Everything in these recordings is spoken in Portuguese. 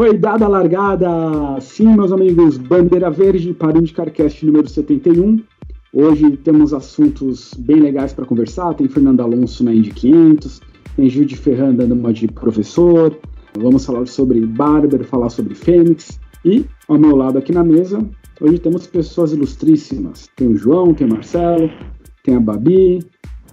Foi dada a largada, sim, meus amigos, bandeira verde para o IndyCarCast número 71. Hoje temos assuntos bem legais para conversar. Tem Fernando Alonso na Indy 500, tem Gil de Ferran dando uma de professor. Vamos falar sobre Barber, falar sobre Fênix. E, ao meu lado aqui na mesa, hoje temos pessoas ilustríssimas. Tem o João, tem o Marcelo, tem a Babi,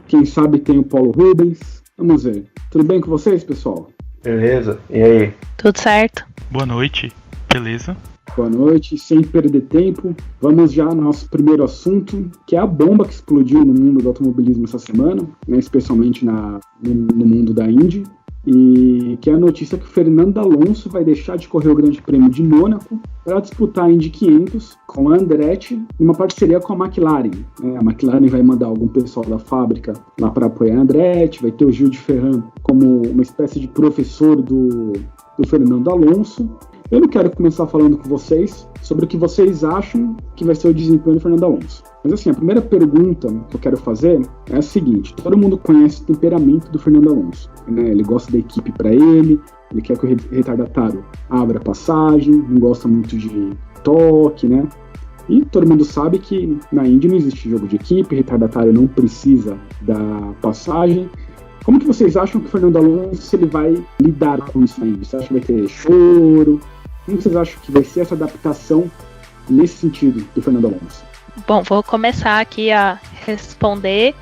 quem sabe tem o Paulo Rubens. Vamos ver. Tudo bem com vocês, pessoal? Beleza, e aí? Tudo certo. Boa noite, beleza? Boa noite, sem perder tempo, vamos já ao nosso primeiro assunto, que é a bomba que explodiu no mundo do automobilismo essa semana, né, especialmente no mundo da Indy, e que é a notícia que o Fernando Alonso vai deixar de correr o Grande Prêmio de Mônaco para disputar a Indy 500 com a Andretti, em uma parceria com a McLaren. A McLaren vai mandar algum pessoal da fábrica lá para apoiar a Andretti, vai ter o Gil de Ferran como uma espécie de professor do Fernando Alonso. Eu não quero começar falando com vocês sobre o que vocês acham que vai ser o desempenho do Fernando Alonso. Mas assim, a primeira pergunta que eu quero fazer é a seguinte: todo mundo conhece o temperamento do Fernando Alonso, né? Ele gosta da equipe para ele quer que o retardatário abra passagem, não gosta muito de toque, né? E todo mundo sabe que na Indy não existe jogo de equipe, retardatário não precisa da passagem. Como que vocês acham que o Fernando Alonso ele vai lidar com isso na Indy? Você acha que vai ter choro? Como vocês acham que vai ser essa adaptação nesse sentido do Fernando Alonso? Bom, vou começar aqui a responder.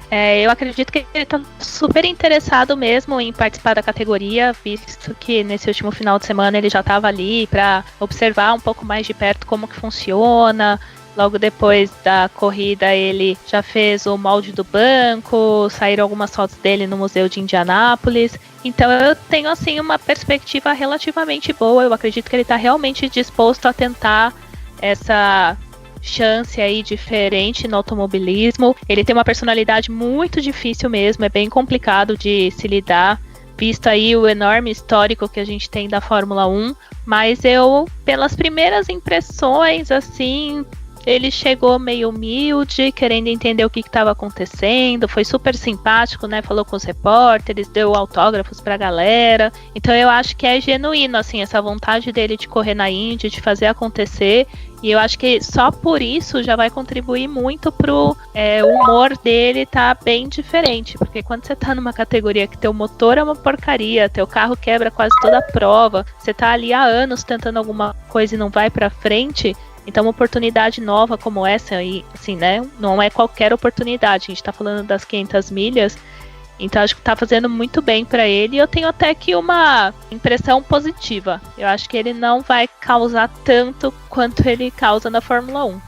Eu acredito que ele está super interessado mesmo em participar da categoria, visto que nesse último final de semana ele já estava ali para observar um pouco mais de perto como que funciona. Logo depois da corrida ele já fez o molde do banco, saíram algumas fotos dele no Museu de Indianápolis. Então eu tenho assim uma perspectiva relativamente boa. Eu acredito que ele está realmente disposto a tentar essa chance aí diferente no automobilismo. Ele tem uma personalidade muito difícil mesmo, é bem complicado de se lidar, visto aí o enorme histórico que a gente tem da Fórmula 1. Mas eu, pelas primeiras impressões, assim, ele chegou meio humilde, querendo entender o que estava acontecendo, foi super simpático, né? Falou com os repórteres, deu autógrafos pra galera. Então eu acho que é genuíno, assim, essa vontade dele de correr na Indy, de fazer acontecer. E eu acho que só por isso já vai contribuir muito pro humor dele tá bem diferente. Porque quando você tá numa categoria que teu motor é uma porcaria, teu carro quebra quase toda a prova, você tá ali há anos tentando alguma coisa e não vai pra frente. Então uma oportunidade nova como essa aí, assim, né, não é qualquer oportunidade, a gente tá falando das 500 milhas, então acho que tá fazendo muito bem pra ele, e eu tenho até que uma impressão positiva. Eu acho que ele não vai causar tanto quanto ele causa na Fórmula 1.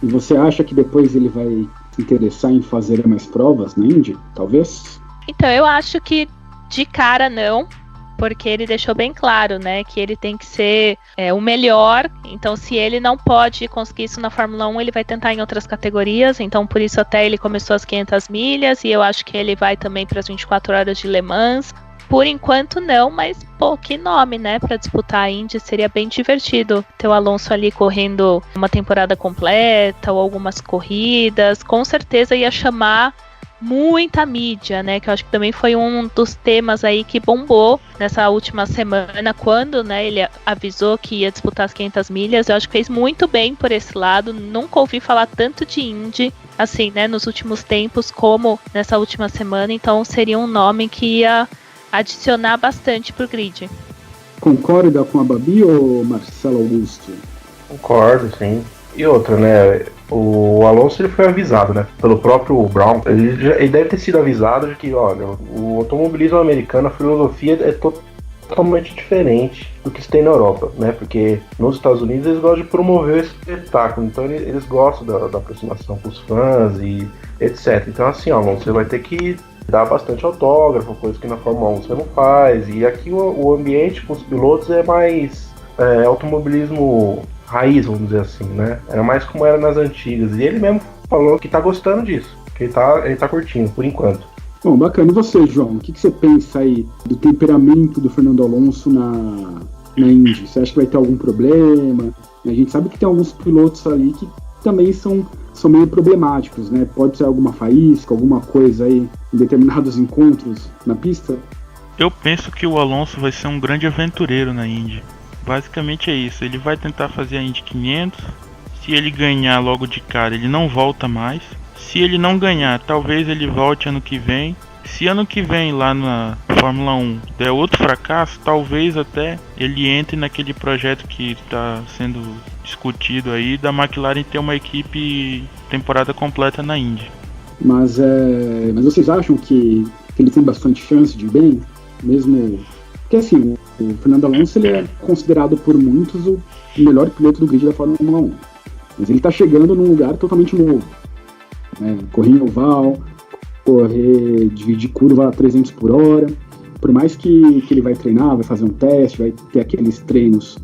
E você acha que depois ele vai se interessar em fazer mais provas na Indy, talvez? Então eu acho que de cara não, porque ele deixou bem claro, né, que ele tem que ser o melhor. Então se ele não pode conseguir isso na Fórmula 1, ele vai tentar em outras categorias. Então por isso até ele começou as 500 milhas, e eu acho que ele vai também para as 24 horas de Le Mans. Por enquanto não, mas pô, que nome, né, para disputar a Indy. Seria bem divertido ter o Alonso ali correndo uma temporada completa ou algumas corridas. Com certeza ia chamar muita mídia, né, que eu acho que também foi um dos temas aí que bombou nessa última semana, quando, né, ele avisou que ia disputar as 500 milhas. Eu acho que fez muito bem por esse lado. Nunca ouvi falar tanto de Indy, assim, né, nos últimos tempos como nessa última semana. Então seria um nome que ia adicionar bastante pro grid. Concorda com a Babi ou Marcelo Augusto? Concordo, sim. E outra, né, o Alonso ele foi avisado, né, pelo próprio Brown. Ele deve ter sido avisado de que, olha, o automobilismo americano, a filosofia é totalmente diferente do que se tem na Europa, né, porque nos Estados Unidos eles gostam de promover esse espetáculo, então eles gostam da aproximação com os fãs e etc. Então assim, Alonso, você vai ter que dar bastante autógrafo, coisa que na Fórmula 1 você não faz, e aqui o ambiente com os pilotos é mais automobilismo raiz, vamos dizer assim, né? Era mais como era nas antigas. E ele mesmo falou que tá gostando disso, que ele tá curtindo, por enquanto. Bom, bacana. E você, João? O que você pensa aí do temperamento do Fernando Alonso na Indy? Você acha que vai ter algum problema? A gente sabe que tem alguns pilotos ali que também são meio problemáticos, né? Pode ser alguma faísca, alguma coisa aí em determinados encontros na pista? Eu penso que o Alonso vai ser um grande aventureiro na Indy. Basicamente é isso. Ele vai tentar fazer a Indy 500. Se ele ganhar logo de cara, ele não volta mais. Se ele não ganhar, talvez ele volte ano que vem. Se ano que vem lá na Fórmula 1 der outro fracasso, talvez até ele entre naquele projeto que está sendo discutido aí da McLaren ter uma equipe temporada completa na Indy. Mas vocês acham que ele tem bastante chance de ir bem? Mesmo... Porque assim, o Fernando Alonso ele é considerado por muitos o melhor piloto do grid da Fórmula 1. Mas ele está chegando num lugar totalmente novo. Né? Correr em oval, dividir curva a 300 por hora. Por mais que ele vai treinar, vai fazer um teste, vai ter aqueles treinos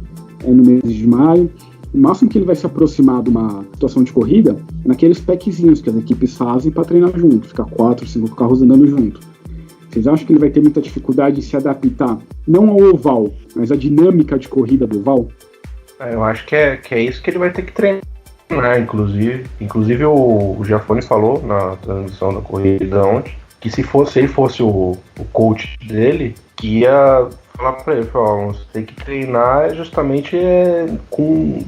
no mês de maio, o máximo que ele vai se aproximar de uma situação de corrida é naqueles packzinhos que as equipes fazem para treinar junto, ficar 4, 5 carros andando junto. Vocês acham que ele vai ter muita dificuldade em se adaptar, não ao oval, mas à dinâmica de corrida do oval? Eu acho que é isso que ele vai ter que treinar, inclusive o Giafone falou na transmissão da corrida ontem, que se ele fosse o coach dele, que ia falar pra ele, você tem que treinar justamente com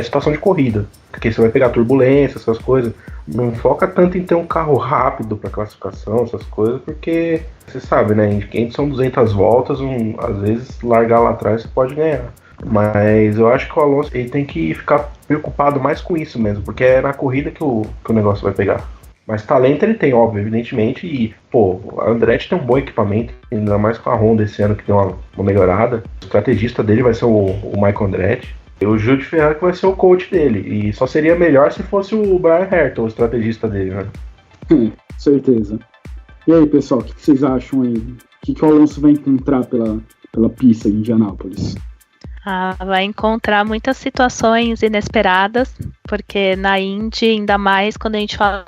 situação de corrida, porque você vai pegar turbulência, essas coisas, não foca tanto em ter um carro rápido para classificação, essas coisas, porque você sabe, né, em 500 são 200 voltas, às vezes largar lá atrás você pode ganhar. Mas eu acho que o Alonso ele tem que ficar preocupado mais com isso mesmo, porque é na corrida que o negócio vai pegar. Mas talento ele tem, óbvio, evidentemente, e, a Andretti tem um bom equipamento, ainda mais com a Honda esse ano que tem uma melhorada. O estrategista dele vai ser o Michael Andretti, e o Gil de Ferrari que vai ser o coach dele, e só seria melhor se fosse o Brian Hertel, o estrategista dele, né? Certeza. E aí, pessoal, o que vocês acham aí? O que o Alonso vai encontrar pela pista de Indianápolis? Vai encontrar muitas situações inesperadas, porque na Indy, ainda mais quando a gente fala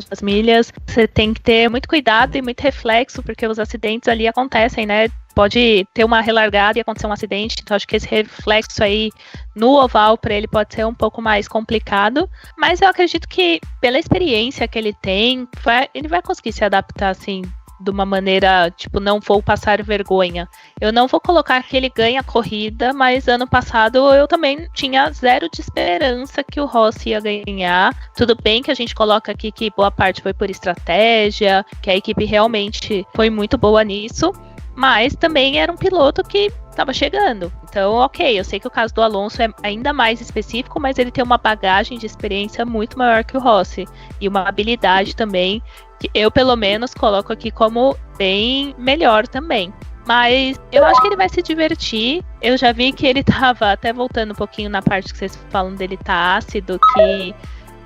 das milhas, você tem que ter muito cuidado e muito reflexo, porque os acidentes ali acontecem, né? Pode ter uma relargada e acontecer um acidente, então acho que esse reflexo aí no oval para ele pode ser um pouco mais complicado, mas eu acredito que pela experiência que ele tem, ele vai conseguir se adaptar assim, de uma maneira, tipo, não vou passar vergonha. Eu não vou colocar que ele ganha a corrida, mas ano passado eu também tinha zero de esperança que o Rossi ia ganhar. Tudo bem que a gente coloca aqui que boa parte foi por estratégia, que a equipe realmente foi muito boa nisso, mas também era um piloto que estava chegando. Então, ok, eu sei que o caso do Alonso é ainda mais específico, mas ele tem uma bagagem de experiência muito maior que o Rossi, e uma habilidade também que eu, pelo menos, coloco aqui como bem melhor também. Mas eu acho que ele vai se divertir. Eu já vi que ele tava, até voltando um pouquinho na parte que vocês falam dele tá ácido, que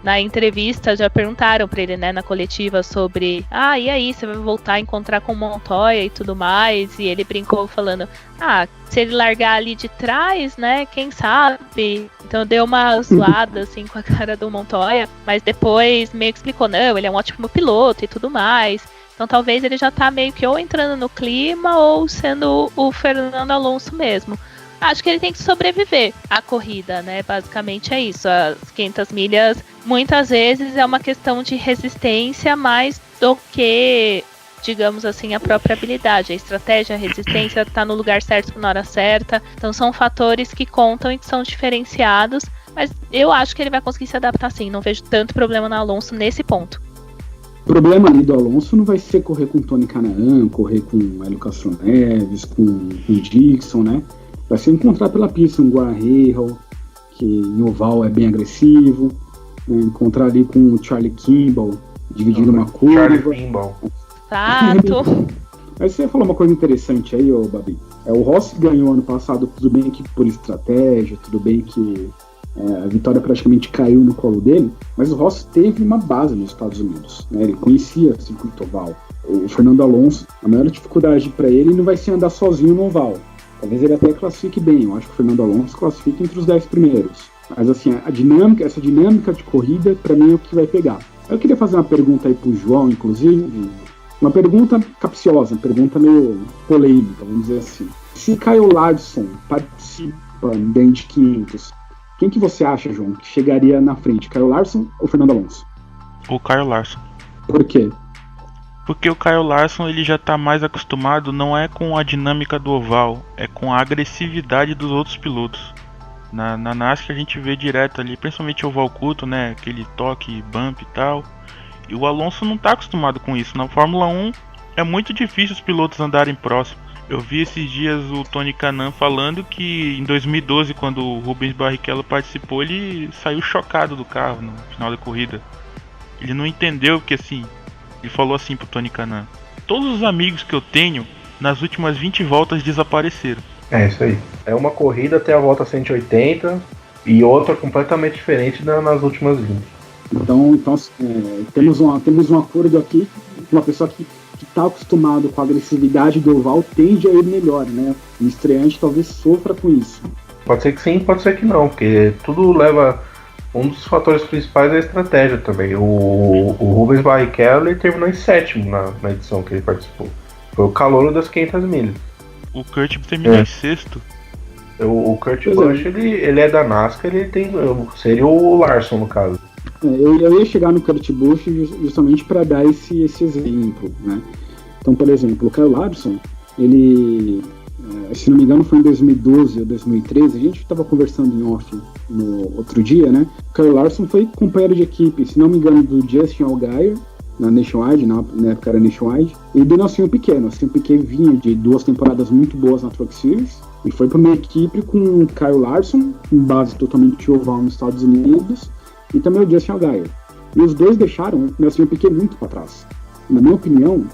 na entrevista já perguntaram pra ele, né, na coletiva sobre e aí, você vai voltar a encontrar com o Montoya e tudo mais, e ele brincou falando, se ele largar ali de trás, né, quem sabe? Então deu uma zoada, assim, com a cara do Montoya, mas depois meio que explicou, não, ele é um ótimo piloto e tudo mais, então talvez ele já tá meio que ou entrando no clima ou sendo o Fernando Alonso mesmo. Acho que ele tem que sobreviver à corrida, né? Basicamente é isso. As 500 milhas, muitas vezes, é uma questão de resistência mais do que, digamos assim, a própria habilidade. A estratégia, a resistência, tá no lugar certo na hora certa. Então são fatores que contam e que são diferenciados. Mas eu acho que ele vai conseguir se adaptar sim. Não vejo tanto problema no Alonso nesse ponto. O problema ali do Alonso não vai ser correr com o Tony Kanaan, correr com o Hélio Castro Neves, com o Dixon, né? Vai se encontrar pela pista um Guarreiro, que em oval é bem agressivo, né? Encontrar ali com o Charlie Kimball, dividindo uma curva. Charlie Kimball. Exato. Mas você falou uma coisa interessante aí, Babi. O Rossi ganhou ano passado, tudo bem que por estratégia, tudo bem que a vitória praticamente caiu no colo dele, mas o Rossi teve uma base nos Estados Unidos, né? Ele conhecia o circuito oval. O Fernando Alonso, a maior dificuldade para ele não vai ser andar sozinho no oval. Talvez ele até classifique bem, eu acho que o Fernando Alonso classifica entre os 10 primeiros. Mas assim, essa dinâmica de corrida, para mim, é o que vai pegar. Eu queria fazer uma pergunta aí pro João, inclusive, uma pergunta capciosa, uma pergunta meio polêmica, vamos dizer assim. Se Kyle Larson participa da Indy 500, quem que você acha, João, que chegaria na frente, Kyle Larson ou Fernando Alonso? O Kyle Larson. Por quê? Porque o Kyle Larson ele já tá mais acostumado, não é com a dinâmica do oval, é com a agressividade dos outros pilotos. Na NASCAR a gente vê direto ali, principalmente o oval curto, né, aquele toque, bump e tal. E o Alonso não tá acostumado com isso. Na Fórmula 1 é muito difícil os pilotos andarem próximo. Eu vi esses dias o Tony Kanaan falando que em 2012, quando o Rubens Barrichello participou, ele saiu chocado do carro no final da corrida. Ele não entendeu que assim, ele falou assim pro Tony Kanaan: todos os amigos que eu tenho nas últimas 20 voltas desapareceram. É isso aí. É uma corrida até a volta 180 e outra completamente diferente nas últimas 20. Então temos um acordo aqui, uma pessoa que está acostumado com a agressividade do oval tende a ir melhor, né? O estreante talvez sofra com isso. Pode ser que sim, pode ser que não, porque tudo leva... Um dos fatores principais é a estratégia também. O Rubens Barrichello ele terminou em 7º na edição que ele participou. Foi o calouro das 500 milhas. O Kurt terminou em 6º. O Kurt Busch, ele é da NASCAR, seria o Larson no caso. Eu ia chegar no Kurt Busch justamente para dar esse exemplo, né? Então, por exemplo, o Kyle Larson, ele, se não me engano, foi em 2012 ou 2013, a gente estava conversando em off no outro dia, né? O Kyle Larson foi companheiro de equipe, se não me engano, do Justin Allgaier, na Nationwide, na época era Nationwide, e do Nelsinho Piquet. Nelsinho Piquet vinha de 2 temporadas muito boas na Truck Series, e foi para uma equipe com o Kyle Larson, com base totalmente oval nos Estados Unidos, e também o Justin Allgaier. E os dois deixaram o Nelsinho Piquet muito para trás. Na minha opinião,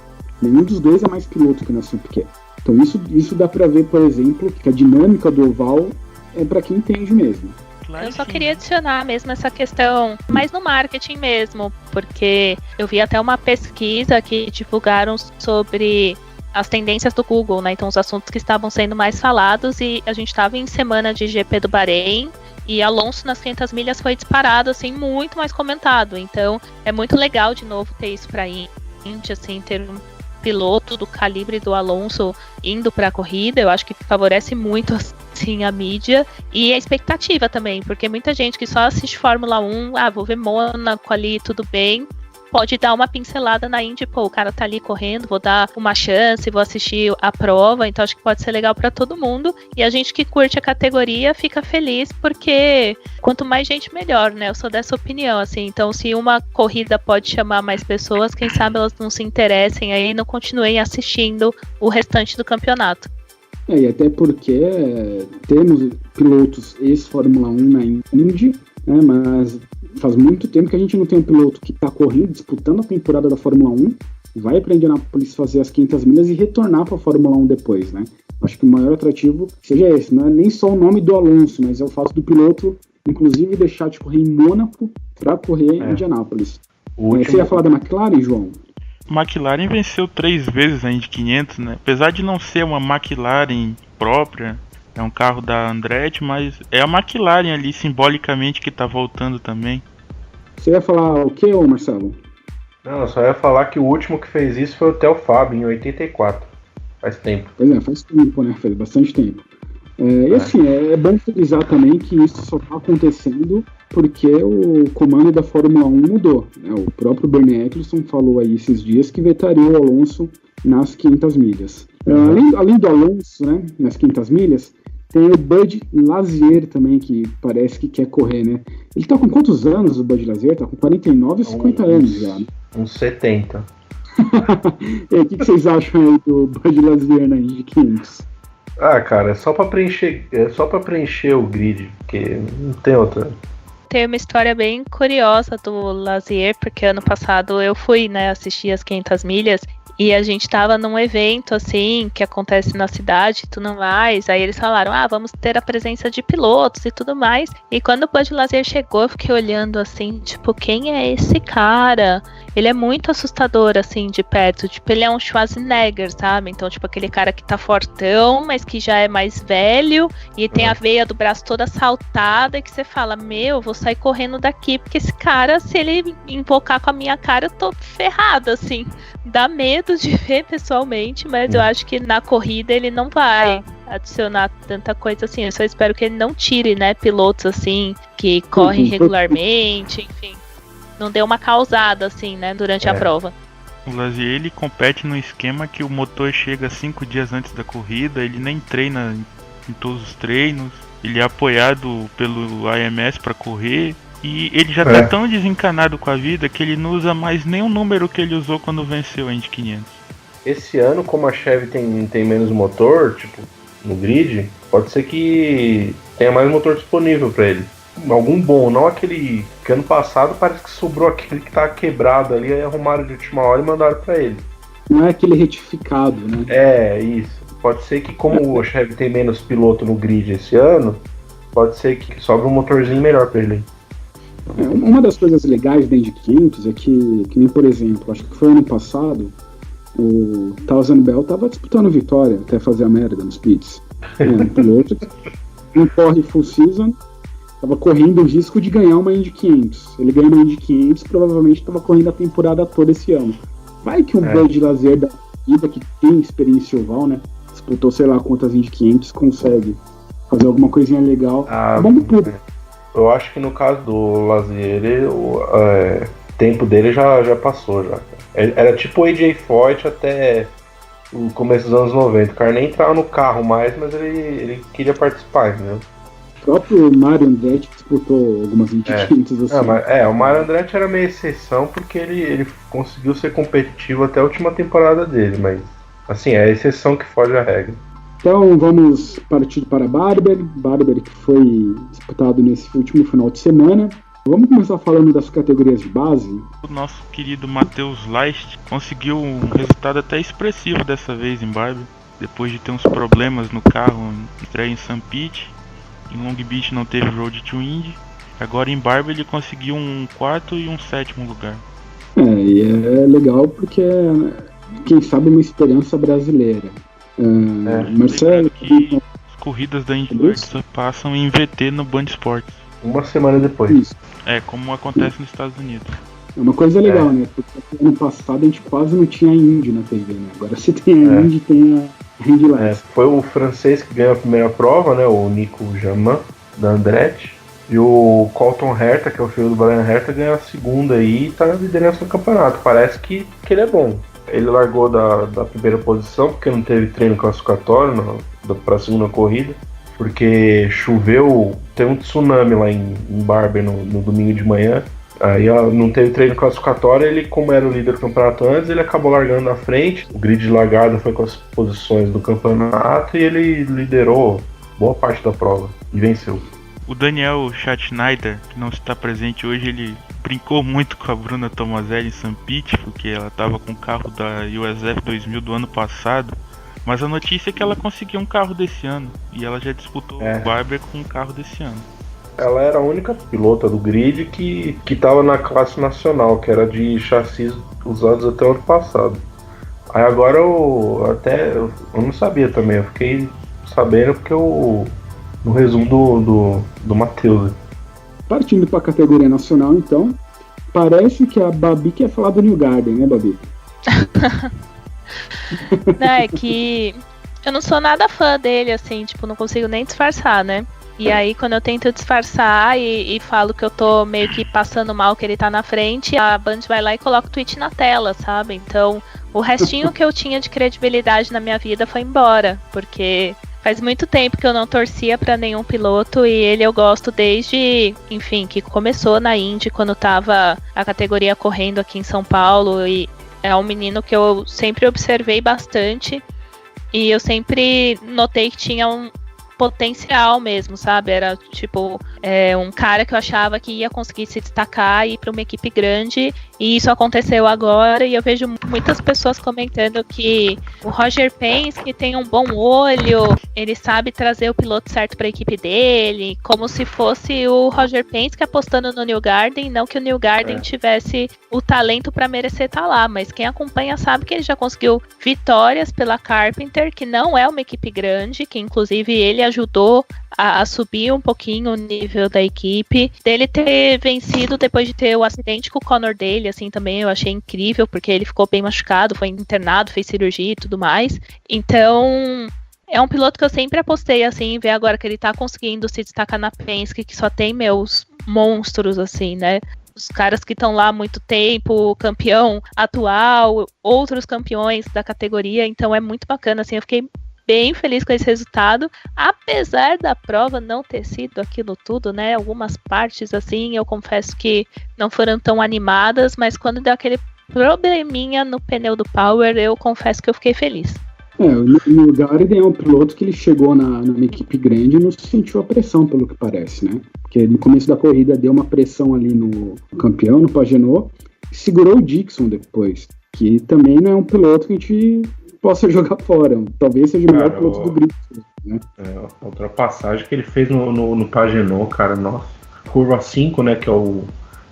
nenhum dos dois é mais piloto que o Nelsinho Piquet. Então isso dá para ver, por exemplo, que a dinâmica do oval é para quem entende mesmo. Eu só queria adicionar mesmo essa questão, mais no marketing mesmo, porque eu vi até uma pesquisa que divulgaram sobre as tendências do Google, né? Então os assuntos que estavam sendo mais falados, e a gente estava em semana de GP do Bahrein, e Alonso nas 500 milhas foi disparado, assim, muito mais comentado. Então é muito legal de novo ter isso pra Indy, assim, ter um piloto do calibre do Alonso indo para a corrida. Eu acho que favorece muito assim a mídia e a expectativa também, porque muita gente que só assiste Fórmula 1, vou ver Mônaco ali, tudo bem, pode dar uma pincelada na Indy, o cara tá ali correndo, vou dar uma chance, vou assistir a prova, então acho que pode ser legal para todo mundo, e a gente que curte a categoria fica feliz, porque quanto mais gente melhor, né? Eu sou dessa opinião, assim, então se uma corrida pode chamar mais pessoas, quem sabe elas não se interessem aí e não continuem assistindo o restante do campeonato. E até porque temos pilotos ex-Fórmula 1 na Indy, né, mas faz muito tempo que a gente não tem um piloto que está correndo, disputando a temporada da Fórmula 1, vai para Indianápolis fazer as 500 milhas e retornar para a Fórmula 1 depois, né? Acho que o maior atrativo seja esse, não é nem só o nome do Alonso, mas é o fato do piloto, inclusive, deixar de correr em Mônaco para correr em Indianápolis. Você ia falar da McLaren, João? McLaren venceu 3 vezes a Indy 500, né? Apesar de não ser uma McLaren própria, é um carro da Andretti, mas é a McLaren ali simbolicamente que tá voltando também. Você ia falar o que, Marcelo? Não, eu só ia falar que o último que fez isso foi o Theo Fábio, em 84. Faz tempo. Pois é, faz tempo, né? Faz bastante tempo. E assim, é bom frisar também que isso só tá acontecendo porque o comando da Fórmula 1 mudou, né? O próprio Bernie Eccleston falou aí esses dias que vetaria o Alonso nas 500 milhas. Além do Alonso, né, nas 500 milhas, tem o Bud Lazier também, que parece que quer correr, né? Ele tá com quantos anos, o Bud Lazier? Tá com 49 ou 50 anos já, né? Uns 70. E aí, o que vocês acham aí do Bud Lazier na Indy 500? Cara, é só pra preencher o grid, porque não tem outra. Tem uma história bem curiosa do Lazier, porque ano passado eu fui, né, assistir as 500 milhas, e a gente tava num evento, assim, que acontece na cidade e tudo mais. Aí eles falaram, vamos ter a presença de pilotos e tudo mais. E quando o Bud Lazier chegou, eu fiquei olhando assim, tipo, quem é esse cara? Ele é muito assustador, assim, de perto. Tipo, ele é um Schwarzenegger, sabe? Então, tipo, aquele cara que tá fortão, mas que já é mais velho. E tem a veia do braço toda saltada. E que você fala, vou sair correndo daqui. Porque esse cara, se ele invocar com a minha cara, eu tô ferrada, assim. Dá medo de ver pessoalmente, mas eu acho que na corrida ele não vai adicionar tanta coisa assim. Eu só espero que ele não tire, né, pilotos assim, que correm regularmente, enfim. Não dê uma causada, assim, né, durante a prova. O Lazier, ele compete num esquema que o motor chega 5 dias antes da corrida, ele nem treina em todos os treinos, ele é apoiado pelo AMS para correr, e ele já tá tão desencanado com a vida que ele não usa mais nenhum número que ele usou quando venceu a Indy 500. Esse ano, como a Chevy tem menos motor, tipo, no grid, pode ser que tenha mais motor disponível para ele. Algum bom, não aquele que ano passado parece que sobrou aquele que tá quebrado ali, aí arrumaram de última hora e mandaram para ele. Não é aquele retificado, né? É, isso. Pode ser que como o Chevy tem menos piloto no grid esse ano, pode ser que sobre um motorzinho melhor para ele. Uma das coisas legais da Indy 500 é que nem, por exemplo, acho que foi ano passado, o Townsend Bell tava disputando vitória até fazer a merda nos pits. Um piloto não corre full season, tava correndo o risco de ganhar uma Indy 500. Ele ganhou uma Indy 500, provavelmente tava correndo a temporada toda esse ano. Vai que um Bud Lazier da vida, que tem experiência oval, né? Disputou sei lá quantas Indy 500, consegue fazer alguma coisinha legal. Vamos tudo. Eu acho que no caso do Lazier, o tempo dele já passou já. Era tipo o AJ Foyt até o começo dos anos 90. O cara nem entrava no carro mais, mas ele queria participar, entendeu? O próprio Mario Andretti disputou algumas Indy 500 assim. O Mario Andretti era meio exceção porque ele conseguiu ser competitivo até a última temporada dele, mas assim, é a exceção que foge à regra. Então vamos partir para Barber que foi disputado nesse último final de semana. Vamos começar falando das categorias de base. O nosso querido Matheus Leist conseguiu um resultado até expressivo dessa vez em Barber, depois de ter uns problemas no carro, estreia em St. Pete, em Long Beach não teve Road to Indy. Agora em Barber ele conseguiu um 4º e um 7º lugar. E é legal porque quem sabe uma esperança brasileira. Marcelo, que as corridas da Indy só passam em VT no Band Esportes. Uma semana depois. Isso. Como acontece nos Estados Unidos. É uma coisa legal, né? Porque ano passado a gente quase não tinha Indy na TV, né? Agora se tem a Indy, tem a Indy Lights. Foi o francês que ganhou a primeira prova, né? O Nico Jamin, da Andretti. E o Colton Herta, que é o filho do Brian Herta, ganhou a segunda aí e tá na liderança do campeonato. Parece que ele é bom. Ele largou da primeira posição porque não teve treino classificatório para a segunda corrida, porque choveu, teve um tsunami lá em Barber no domingo de manhã, aí não teve treino classificatório. Ele, como era o líder do campeonato antes, ele acabou largando na frente, o grid de largada foi com as posições do campeonato e ele liderou boa parte da prova e venceu. O Daniel Schatzschneider, que não está presente hoje, ele brincou muito com a Bruna Tomazelli em St. Pete, porque ela estava com o carro da USF 2000 do ano passado, mas a notícia é que ela conseguiu um carro desse ano, e ela já disputou o Barber com um carro desse ano. Ela era a única pilota do grid que estava na classe nacional, que era de chassis usados até o ano passado. Aí agora eu não sabia também, eu fiquei sabendo porque no resumo do Matheus. Partindo para a categoria nacional, então, parece que a Babi quer falar do New Garden, né, Babi? Não, é que eu não sou nada fã dele, assim, tipo, não consigo nem disfarçar, né? E aí, quando eu tento disfarçar e falo que eu tô meio que passando mal, que ele tá na frente, a Band vai lá e coloca o tweet na tela, sabe? Então, o restinho que eu tinha de credibilidade na minha vida foi embora, porque faz muito tempo que eu não torcia pra nenhum piloto e ele eu gosto desde, enfim, que começou na Indy, quando tava a categoria correndo aqui em São Paulo, e é um menino que eu sempre observei bastante e eu sempre notei que tinha um potencial mesmo, sabe? Era tipo um cara que eu achava que ia conseguir se destacar e ir para uma equipe grande, e isso aconteceu agora, e eu vejo muitas pessoas comentando que o Roger Penske tem um bom olho, ele sabe trazer o piloto certo para a equipe dele, como se fosse o Roger Penske apostando no New Garden, não que o New Garden tivesse o talento para merecer estar lá, mas quem acompanha sabe que ele já conseguiu vitórias pela Carpenter, que não é uma equipe grande, que inclusive ele ajudou a subir um pouquinho o nível da equipe, dele ter vencido depois de ter o acidente com o Conor Daly, assim, também eu achei incrível, porque ele ficou bem machucado, foi internado, fez cirurgia e tudo mais. Então, é um piloto que eu sempre apostei, assim, ver agora que ele tá conseguindo se destacar na Penske, que só tem meus monstros, assim, né? os caras que estão lá há muito tempo, o campeão atual, outros campeões da categoria, então é muito bacana, assim, eu fiquei bem feliz com esse resultado, apesar da prova não ter sido aquilo tudo, né, algumas partes, assim, eu confesso que não foram tão animadas, mas quando deu aquele probleminha no pneu do Power, eu confesso que eu fiquei feliz. O Garden é um piloto que ele chegou numa equipe grande e não sentiu a pressão, pelo que parece, né? Porque no começo da corrida deu uma pressão ali no campeão, no Pagenot, e segurou o Dixon depois, que também não é um piloto que a gente possa jogar fora. Talvez seja o melhor piloto do grid, né? A ultrapassagem que ele fez no Pagenot, cara, nossa. Curva 5, né, que é o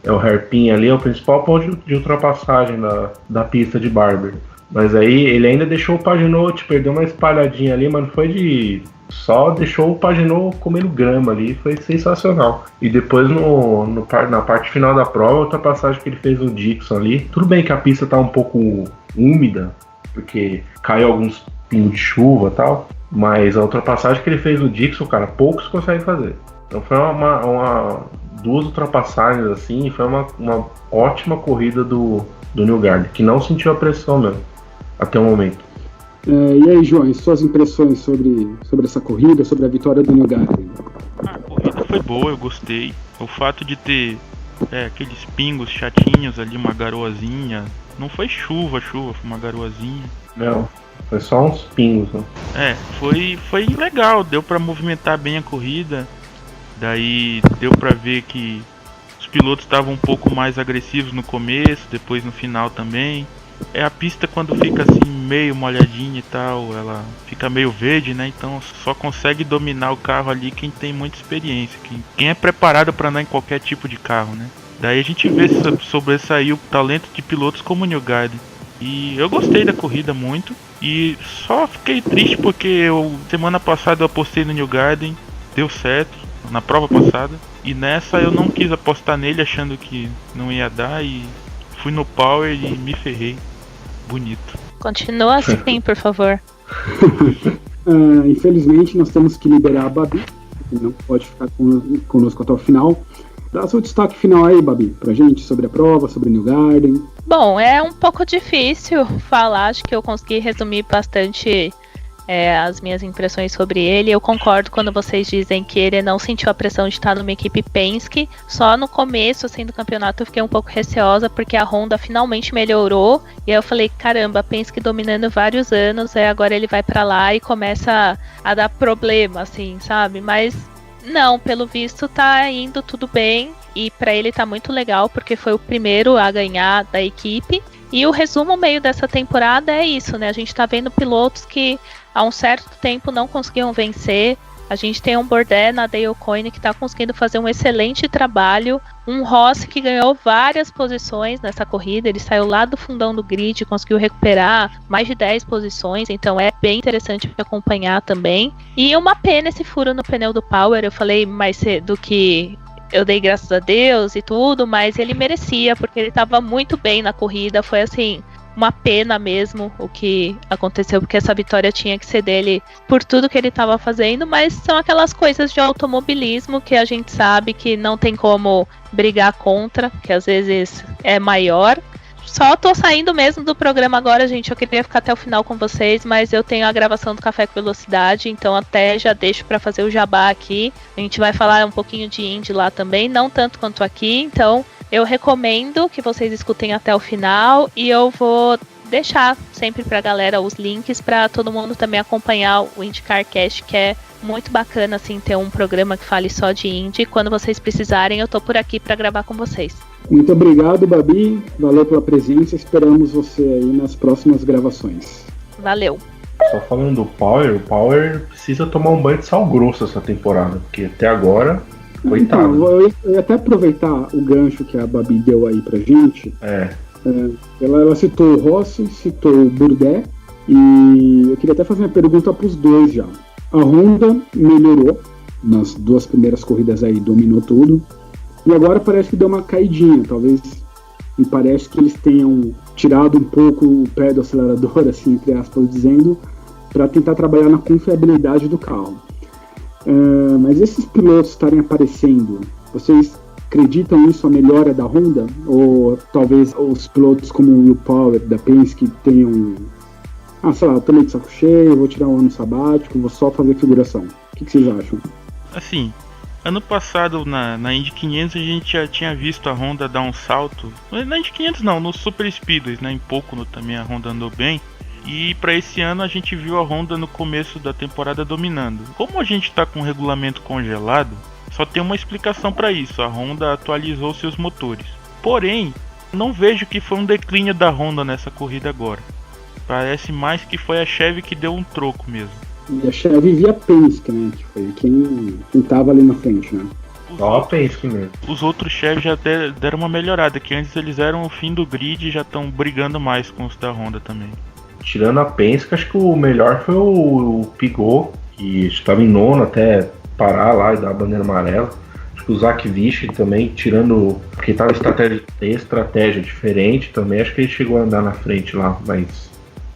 hairpin ali, é o principal ponto de ultrapassagem da pista de Barber. Mas aí ele ainda deixou o Pagenot, perdeu uma espalhadinha ali, mas não foi de... Só deixou o Pagenot comendo grama ali, foi sensacional. E depois na parte final da prova, a ultrapassagem que ele fez no Dixon ali, tudo bem que a pista tá um pouco úmida, porque caiu alguns pingos de chuva e tal, mas a ultrapassagem que ele fez no Dixon, cara, poucos conseguem fazer. Então foi duas ultrapassagens assim, e foi uma ótima corrida do Newgarden, que não sentiu a pressão mesmo, até o momento. E aí, João, suas impressões sobre essa corrida, sobre a vitória do Newgarden? A corrida foi boa, eu gostei. O fato de ter aqueles pingos chatinhos ali, uma garoazinha. Não foi chuva, foi uma garoazinha. Não, foi só uns pingos. Né? Foi legal, deu pra movimentar bem a corrida. Daí deu pra ver que os pilotos estavam um pouco mais agressivos no começo, depois no final também. A pista quando fica assim meio molhadinha e tal, ela fica meio verde, né? Então só consegue dominar o carro ali quem tem muita experiência, quem é preparado para andar em qualquer tipo de carro, né? Daí a gente vê sobressair o talento de pilotos como o Newgarden. E eu gostei da corrida muito. E só fiquei triste porque semana passada eu apostei no Newgarden, deu certo, na prova passada. E nessa eu não quis apostar nele achando que não ia dar e fui no Power e me ferrei. Bonito. Continua assim, por favor. Infelizmente nós temos que liberar a Babi, que não pode ficar conosco até o final. Dá seu destaque final aí, Babi, pra gente, sobre a prova, sobre o Newgarden. Bom, é um pouco difícil falar, acho que eu consegui resumir bastante as minhas impressões sobre ele. Eu concordo quando vocês dizem que ele não sentiu a pressão de estar numa equipe Penske. Só no começo assim, do campeonato eu fiquei um pouco receosa, porque a Honda finalmente melhorou. E aí eu falei, caramba, Penske dominando vários anos, agora ele vai pra lá e começa a dar problema, assim, sabe? Mas não, pelo visto tá indo tudo bem. E pra ele tá muito legal, porque foi o primeiro a ganhar da equipe. E o resumo meio dessa temporada é isso, né? A gente tá vendo pilotos que há um certo tempo não conseguiam vencer. A gente tem um Bourdais na Dale Coyne que tá conseguindo fazer um excelente trabalho. Um Rossi que ganhou várias posições nessa corrida. Ele saiu lá do fundão do grid, conseguiu recuperar mais de 10 posições. Então é bem interessante acompanhar também. E uma pena esse furo no pneu do Power. Eu falei mais cedo que eu dei graças a Deus e tudo, mas ele merecia, porque ele estava muito bem na corrida. Foi assim, uma pena mesmo o que aconteceu, porque essa vitória tinha que ser dele por tudo que ele estava fazendo, mas são aquelas coisas de automobilismo que a gente sabe que não tem como brigar contra, que às vezes é maior. Só tô saindo mesmo do programa agora, gente. Eu queria ficar até o final com vocês, mas eu tenho a gravação do Café com Velocidade, então até já deixo para fazer o jabá aqui. A gente vai falar um pouquinho de Indy lá também, não tanto quanto aqui, então eu recomendo que vocês escutem até o final e eu vou deixar sempre pra galera os links para todo mundo também acompanhar o IndyCar Cast, que é muito bacana assim ter um programa que fale só de Indy. Quando vocês precisarem, eu tô por aqui para gravar com vocês. Muito obrigado, Babi. Valeu pela presença. Esperamos você aí nas próximas gravações. Valeu. Só falando do Power, o Power precisa tomar um banho de sal grosso essa temporada, porque até agora, coitado. Então, eu ia até aproveitar o gancho que a Babi deu aí pra gente. Ela citou o Rossi, citou o Bourdais, e eu queria até fazer uma pergunta pros dois já. A Honda melhorou nas duas primeiras corridas aí, dominou tudo. E agora parece que deu uma caidinha, talvez me parece que eles tenham tirado um pouco o pé do acelerador, assim, entre aspas, dizendo, para tentar trabalhar na confiabilidade do carro. Mas esses pilotos estarem aparecendo, vocês acreditam nisso a melhora da Honda? Ou talvez os pilotos como o Will Power da Penske tenham, sei lá, também de saco cheio, vou tirar um ano sabático, vou só fazer figuração. O que vocês acham? Assim, ano passado na Indy 500 a gente já tinha visto a Honda dar um salto. Na Indy 500 não, nos Super Speedways, né? Em Pocono também a Honda andou bem. E para esse ano a gente viu a Honda no começo da temporada dominando. Como a gente está com o regulamento congelado, só tem uma explicação para isso: a Honda atualizou seus motores. Porém, não vejo que foi um declínio da Honda nessa corrida agora. Parece mais que foi a Chevy que deu um troco mesmo. E a Chevy via Penske, né? Que foi quem tava ali na frente, né? Só a Penske mesmo. Os outros Chevy já deram uma melhorada, que antes eles eram o fim do grid e já estão brigando mais com os da Honda também. Tirando a Penske, acho que o melhor foi o Pigot, que estava em nono até parar lá e dar a bandeira amarela. Acho que o Zach Wish também, tirando, porque estava estratégia diferente também, acho que ele chegou a andar na frente lá, mas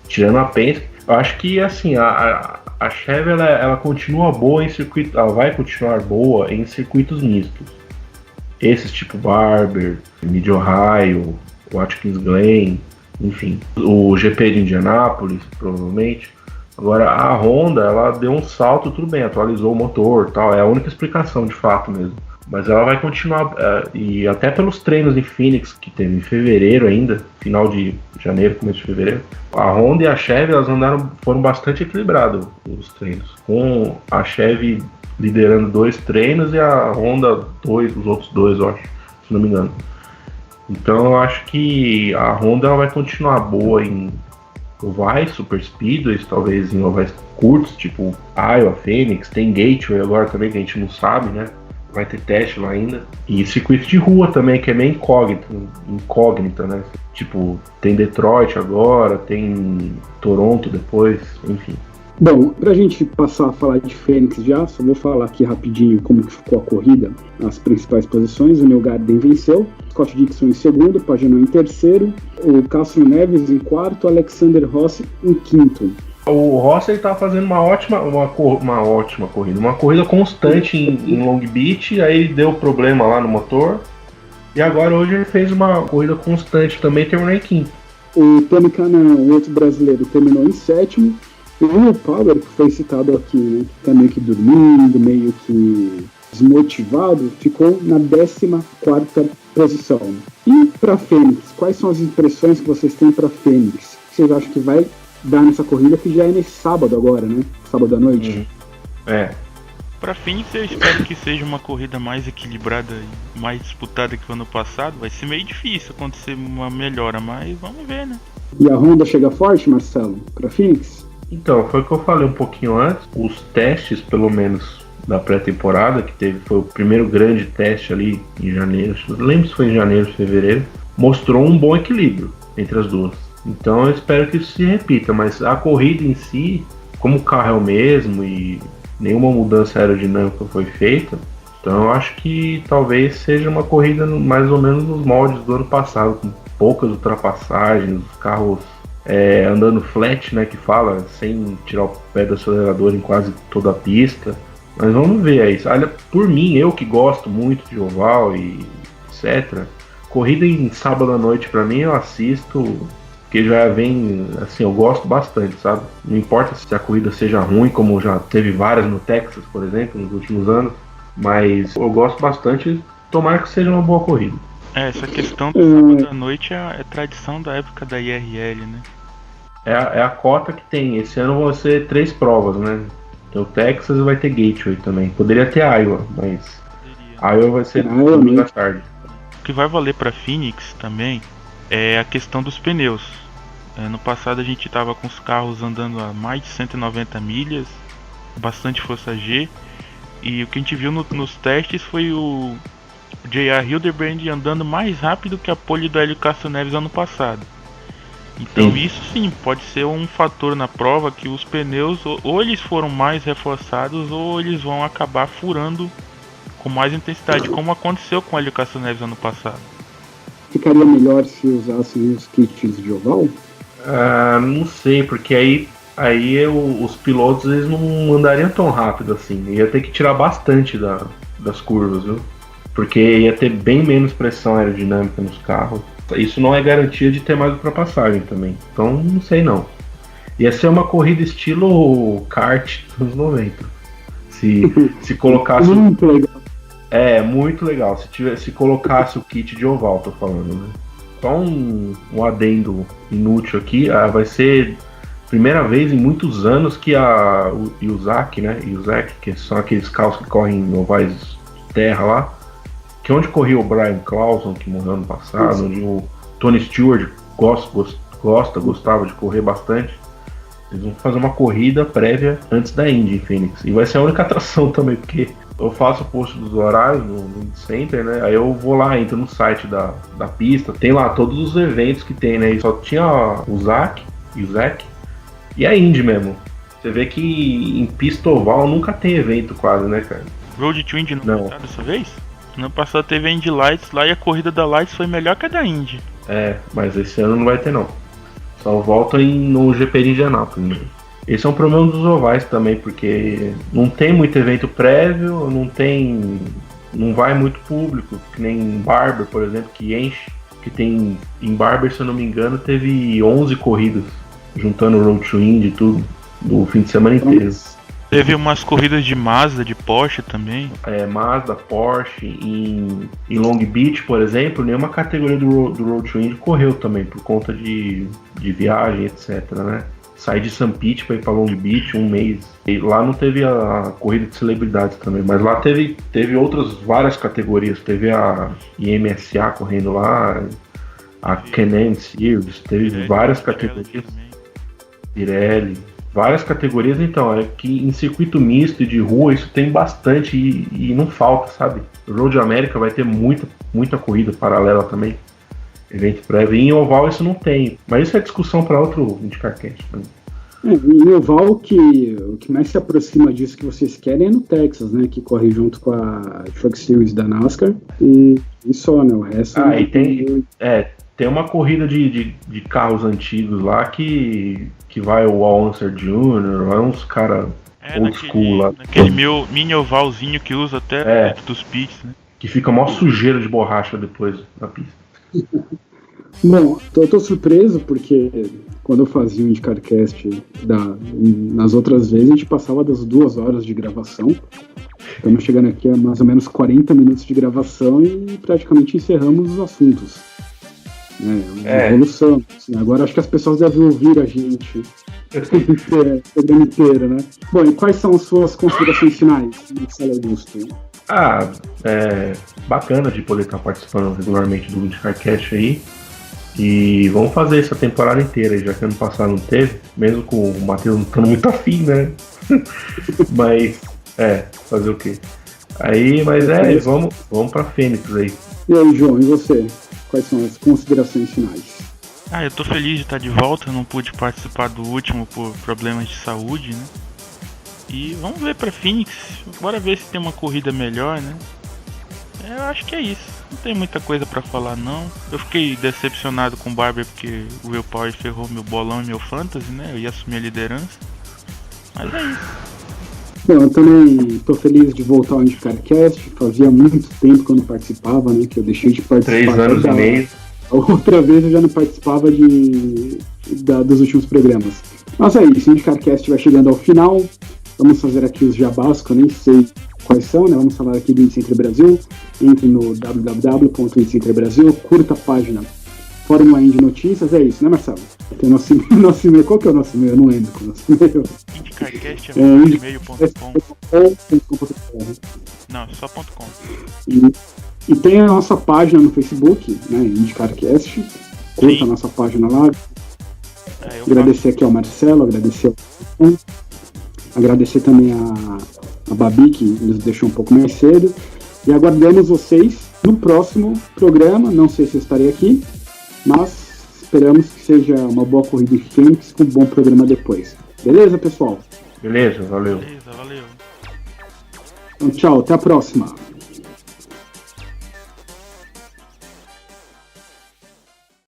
tirando a Penske, eu acho que assim, a Chevy ela continua boa em circuito, ela vai continuar boa em circuitos mistos. Esses tipo Barber, Mid-Ohio, Watkins Glen, enfim, o GP de Indianápolis, provavelmente. Agora, a Honda, ela deu um salto, tudo bem, atualizou o motor, tal, é a única explicação de fato mesmo. Mas ela vai continuar, e até pelos treinos em Phoenix, que teve em fevereiro ainda, final de janeiro, começo de fevereiro, a Honda e a Chevy, elas foram bastante equilibrados os treinos, com a Chevy liderando 2 treinos e a Honda os outros 2, eu acho, se não me engano. Então eu acho que a Honda vai continuar boa em ovais, super speedways, talvez em ovais curtos, tipo Iowa, Phoenix, tem Gateway agora também, que a gente não sabe, né? Vai ter teste lá ainda. E circuito de rua também, que é meio incógnita, né? Tipo, tem Detroit agora, tem Toronto depois, enfim. Bom, pra gente passar a falar de Fênix já, só vou falar aqui rapidinho como que ficou a corrida, as principais posições. O Newgarden venceu, Scott Dixon em segundo, Pagenaud em terceiro, o Carson Neves em quarto, Alexander Rossi em quinto. O Rossi ele tá fazendo uma ótima corrida, uma corrida constante em Long Beach, aí ele deu problema lá no motor, e agora hoje ele fez uma corrida constante também, terminou em quinto. O Tony Kanaan, o outro brasileiro, terminou em sétimo. E o Will Power, que foi citado aqui, né, que tá meio que dormindo, meio que desmotivado, ficou na 14ª posição. E para Fênix, quais são as impressões que vocês têm para Fênix? Vocês acham que vai dar nessa corrida, que já é nesse sábado agora, né? Sábado à noite? Para Phoenix eu espero que seja uma corrida mais equilibrada e mais disputada que o ano passado. Vai ser meio difícil acontecer uma melhora, mas vamos ver, né? E a Honda chega forte, Marcelo, para Phoenix? Então, foi o que eu falei um pouquinho antes. Os testes, pelo menos da pré-temporada, que foi o primeiro grande teste ali em janeiro, não lembro se foi em janeiro ou fevereiro, mostrou um bom equilíbrio entre as duas. Então eu espero que isso se repita, mas a corrida em si, como o carro é o mesmo e nenhuma mudança aerodinâmica foi feita, então eu acho que talvez seja uma corrida mais ou menos nos moldes do ano passado, com poucas ultrapassagens, os carros andando flat, né, que fala, sem tirar o pé do acelerador em quase toda a pista. Mas vamos ver aí. Olha, por mim, eu que gosto muito de oval e etc, corrida em sábado à noite pra mim eu assisto, porque já vem, assim, eu gosto bastante, sabe? Não importa se a corrida seja ruim, como já teve várias no Texas, por exemplo, nos últimos anos, mas eu gosto bastante, tomara que seja uma boa corrida. Essa questão do sábado à noite é tradição da época da IRL, né? É a cota que tem. Esse ano vão ser 3 provas, né? Tem o Texas e vai ter Gateway também. Poderia ter Iowa, mas Iowa vai ser domingo à tarde. O que vai valer para Phoenix também é a questão dos pneus. No passado a gente estava com os carros andando a mais de 190 milhas, bastante força G, e o que a gente viu nos testes foi o J.R. Hildebrand andando mais rápido que a pole do Hélio Castro Neves ano passado. Então isso sim pode ser um fator na prova, que os pneus ou eles foram mais reforçados ou eles vão acabar furando com mais intensidade, como aconteceu com o Hélio Castro Neves ano passado. Ficaria melhor se usassem os kits de oval? Não sei, porque aí os pilotos eles não andariam tão rápido assim. Ia ter que tirar bastante das curvas, viu? porque ia ter bem menos pressão aerodinâmica nos carros. Isso não é garantia de ter mais ultrapassagem também. Então, não sei não. Ia ser uma corrida estilo kart dos 90. Se colocasse... Muito legal. Muito legal. Se colocasse o kit de oval, tô falando, né? Só um adendo inútil aqui. Vai ser a primeira vez em muitos anos que o Yuzac, né? Yuzac, que são aqueles carros que correm em ovais de terra lá, que onde corria o Brian Clauson, que morreu ano passado, onde o Tony Stewart gostava de correr bastante. Eles vão fazer uma corrida prévia antes da Indy em Phoenix. E vai ser a única atração também, porque eu faço o post dos horários no Indy Center, né? Aí eu vou lá, entro no site da pista, tem lá todos os eventos que tem, né? E só tinha o Zac e a Indy mesmo. Você vê que em pista oval nunca tem evento quase, né, cara? Road to Indy não tá dessa vez? No passado teve a Indy Lights lá e a corrida da Lights foi melhor que a da Indy. Mas esse ano não vai ter não. Só volta no GP de Indianápolis, né? Esse é um problema dos ovais também, porque não tem muito evento prévio, não vai muito público, que nem em Barber, por exemplo, que enche, que tem em Barber, se eu não me engano, teve 11 corridas, juntando o Road to Indy e tudo, do fim de semana inteiro. Teve umas corridas de Mazda, de Porsche também. Mazda, Porsche, em Long Beach, por exemplo, nenhuma categoria do Road to Indy correu também, por conta de viagem, etc, né? Saí de St. Pete para ir para Long Beach um mês. E lá não teve a corrida de celebridades também, mas lá teve outras várias categorias. Teve a IMSA correndo lá, a Can-Am Series, teve várias categorias. Pirelli, várias categorias. Então, é que em circuito misto e de rua isso tem bastante e não falta, sabe? O Road America vai ter muita corrida paralela também. Evento prévio. E em oval isso não tem. Mas isso é discussão para outro IndyCarCast. Em oval, o que mais se aproxima disso que vocês querem é no Texas, né? Que corre junto com a Truck Series da NASCAR. E só, né? O resto... E tem uma corrida de carros antigos lá que vai o Al Unser Jr., vai uns caras old school lá. Aquele mini ovalzinho que usa até dentro dos pits, né? Que fica mó sujeira de borracha depois na pista. Bom, tô surpreso porque quando eu fazia o IndyCarCast nas outras vezes, a gente passava das 2 horas de gravação. Estamos chegando aqui a mais ou menos 40 minutos de gravação e praticamente encerramos os assuntos. Uma evolução. Assim, agora acho que as pessoas devem ouvir a gente o programa inteiro, né? Bom, e quais são as suas considerações finais, Marcelo Augusto? Bacana de poder estar participando regularmente do IndyCarCast aí. E vamos fazer essa temporada inteira, já que ano passado não teve, mesmo com o Matheus não estando muito afim, né? Mas, fazer o quê? Mas vamos pra Fênix aí. E aí, João, e você? Quais são as considerações finais? Eu tô feliz de estar de volta, não pude participar do último por problemas de saúde, né? E vamos ver pra Phoenix, bora ver se tem uma corrida melhor, né? Eu acho que é isso, não tem muita coisa pra falar não. Eu fiquei decepcionado com o Barber porque o Will Power ferrou meu bolão e meu fantasy, né? Eu ia assumir a liderança, mas é isso. Bom, eu também tô feliz de voltar ao IndyCarCast. Fazia muito tempo que eu não participava, né? Que eu deixei de participar. 3 anos e meio. Outra vez eu já não participava dos últimos programas. Mas é isso, o IndyCarCast vai chegando ao final. Vamos fazer aqui os jabás, que eu nem sei quais são, né? Vamos falar aqui do IndyCenter Brasil. Entre no www.IndyCenter Brasil, curta a página Fórmula Indy Notícias, é isso, né, Marcelo? Tem nosso e-mail. Qual que é o nosso e-mail? Eu não lembro qual é o nosso e-mail. IndyCarCast@gmail.com. Não, só .com. E tem a nossa página no Facebook, né, IndyCarCast. Curta a nossa página lá. Agradecer aqui ao Marcelo, agradecer também a Babi, que nos deixou um pouco mais cedo. E aguardamos vocês no próximo programa. Não sei se eu estarei aqui, mas esperamos que seja uma boa corrida em Phoenix com um bom programa depois. Beleza, pessoal? Beleza, valeu. Beleza, valeu. Então, tchau, até a próxima.